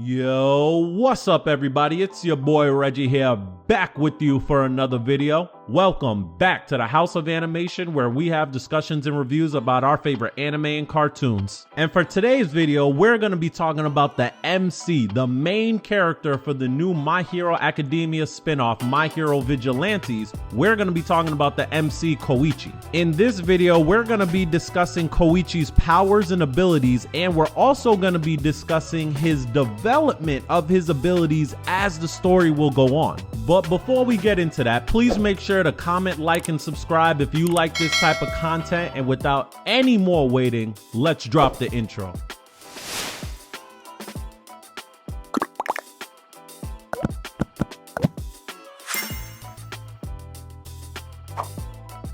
Yo, what's up everybody? It's your boy Reggie here, back with you for another video. Welcome back to the House of Animation, where we have discussions and reviews about our favorite anime and cartoons. And for today's video, we're going to be talking about the MC, the main character for the new My Hero Academia spinoff, My Hero Vigilantes. We're going to be talking about the MC Koichi. In this video, we're going to be discussing Koichi's powers and abilities, and we're also going to be discussing his development of his abilities as the story will go on. But before we get into that, please make sure to comment, like, and subscribe if you like this type of content. And without any more waiting, let's drop the intro.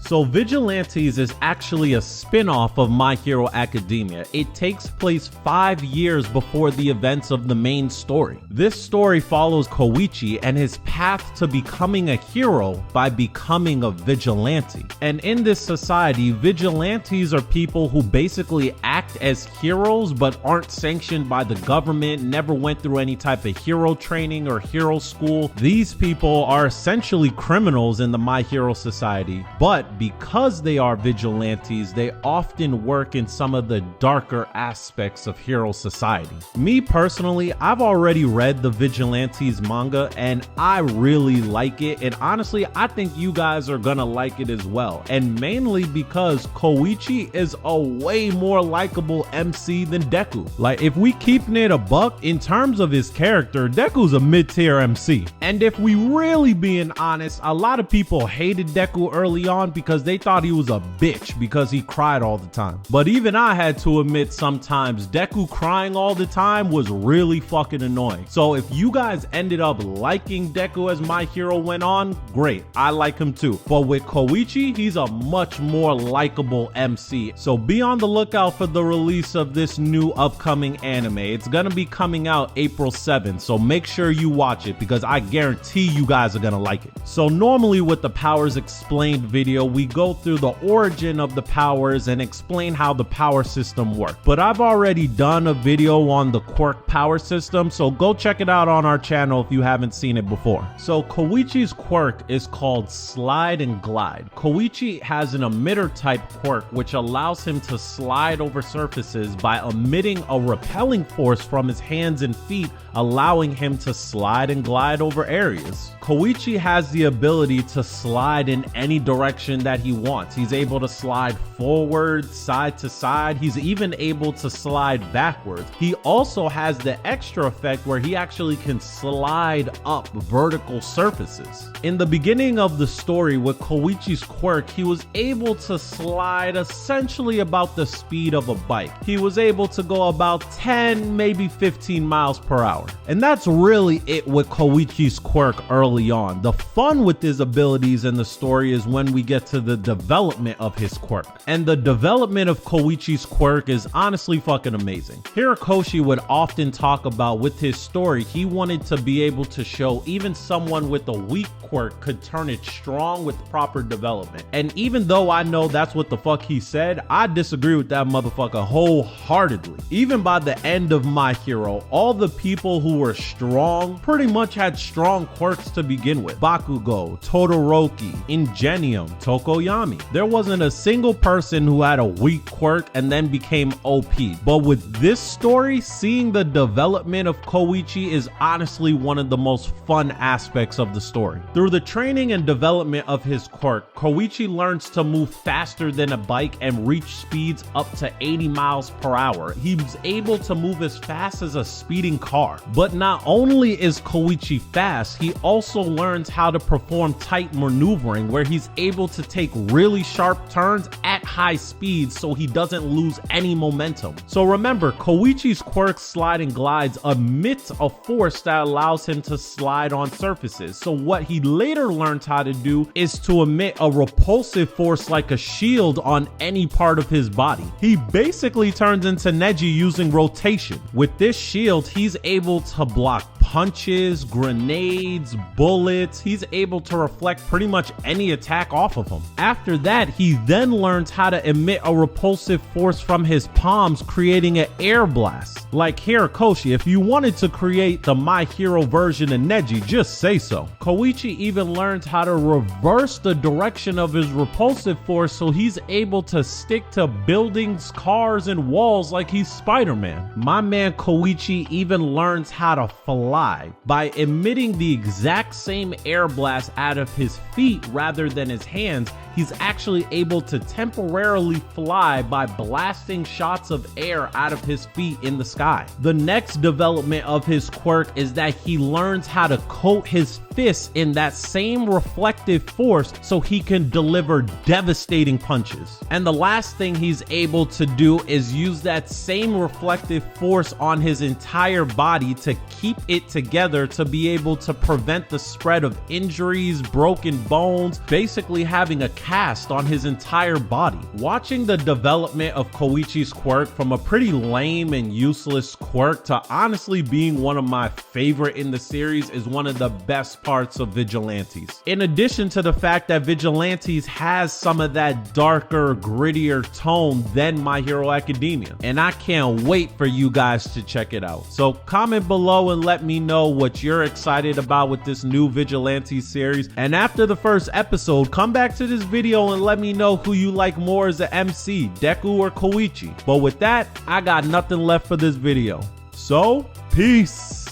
So Vigilantes is actually a spin-off of My Hero Academia. It takes place 5 years before the events of the main story. This story follows Koichi and his path to becoming a hero by becoming a vigilante. And in this society, vigilantes are people who basically act as heroes but aren't sanctioned by the government, never went through any type of hero training or hero school. These people are essentially criminals in the My Hero society, but because they are vigilantes, they often work in some of the darker aspects of hero society. Me personally, I've already read the Vigilantes manga and I really like it, and honestly I think you guys are gonna like it as well, and mainly because Koichi is a way more likable MC than Deku. Like, if we keep it a buck, in terms of his character, Deku's a mid-tier MC. And if we really being honest, a lot of people hated Deku early on because they thought he was a bitch because he cried all the time. But even I had to admit, sometimes Deku crying all the time was really fucking annoying. So if you guys ended up liking Deku as My Hero went on, great, I like him too. But with Koichi, he's a much more likable MC. So be on the lookout for the release of this new upcoming anime. It's gonna be coming out April 7th, so make sure you watch it because I guarantee you guys are gonna like it. So normally with the Powers Explained video, we go through the origin of the powers and explain how the power system works. But I've already done a video on the quirk power system, so go check it out on our channel if you haven't seen it before. So Koichi's quirk is called Slide and Glide. Koichi has an emitter type quirk which allows him to slide over surfaces by emitting a repelling force from his hands and feet, allowing him to slide and glide over areas. Koichi has the ability to slide in any direction that he wants. He's able to slide forward, side to side. He's even able to slide backwards. He also has the extra effect where he actually can slide up vertical surfaces. In the beginning of the story with Koichi's quirk, he was able to slide essentially about the speed of a bike. He was able to go about 10, maybe 15 miles per hour. And that's really it with Koichi's quirk early on. The fun with his abilities in the story is when we get to the development of his quirk. And the development of Koichi's quirk is honestly fucking amazing. Koichi would often talk about with his story, he wanted to be able to show even someone with a weak quirk could turn it strong with proper development. And even though I know that's what the fuck he said, I disagree with that motherfucker wholeheartedly. Even by the end of My Hero, all the people who were strong pretty much had strong quirks to begin with. Bakugo, Todoroki, Ingenium, Tokoyami. There wasn't a single person who had a weak quirk and then became OP. But with this story, seeing the development of Koichi is honestly one of the most fun aspects of the story. Through the training and development of his quirk, Koichi learns to move faster than a bike and reach speeds up to 80 miles per hour. He's able to move as fast as a speeding car. But not only is Koichi fast, he also learns how to perform tight maneuvering where he's able to take really sharp turns at high speeds so he doesn't lose any momentum. So remember, Koichi's quirk Slide and Glides emits a force that allows him to slide on surfaces. So what he later learned how to do is to emit a repulsive force like a shield on any part of his body. He basically turns into Neji using rotation. With this shield, he's able to block punches, grenades, bullets. He's able to reflect pretty much any attack off of him. After that, he then learns how to emit a repulsive force from his palms, creating an air blast. Like here, Koichi, if you wanted to create the My Hero version of Neji, just say so. Koichi even learns how to reverse the direction of his repulsive force, so he's able to stick to buildings, cars, and walls like he's Spider-Man. My man Koichi even learns how to fly by emitting the exact same air blast out of his feet rather than his hands. He's actually able to temporarily fly by blasting shots of air out of his feet in the sky. The next development of his quirk is that he learns how to coat his fists in that same reflective force so he can deliver devastating punches. And the last thing he's able to do is use that same reflective force on his entire body to keep it together, to be able to prevent the spread of injuries, broken bones, basically having a cast on his entire body. Watching the development of Koichi's quirk from a pretty lame and useless quirk to honestly being one of my favorite in the series is one of the best parts of Vigilantes. In addition to the fact that Vigilantes has some of that darker, grittier tone than My Hero Academia, and I can't wait for you guys to check it out. So comment below and let me know what you're excited about with this new Vigilantes series, and after the first episode, come back to this video and let me know who you like more as an MC, Deku or Koichi. But with that, I got nothing left for this video. So, peace!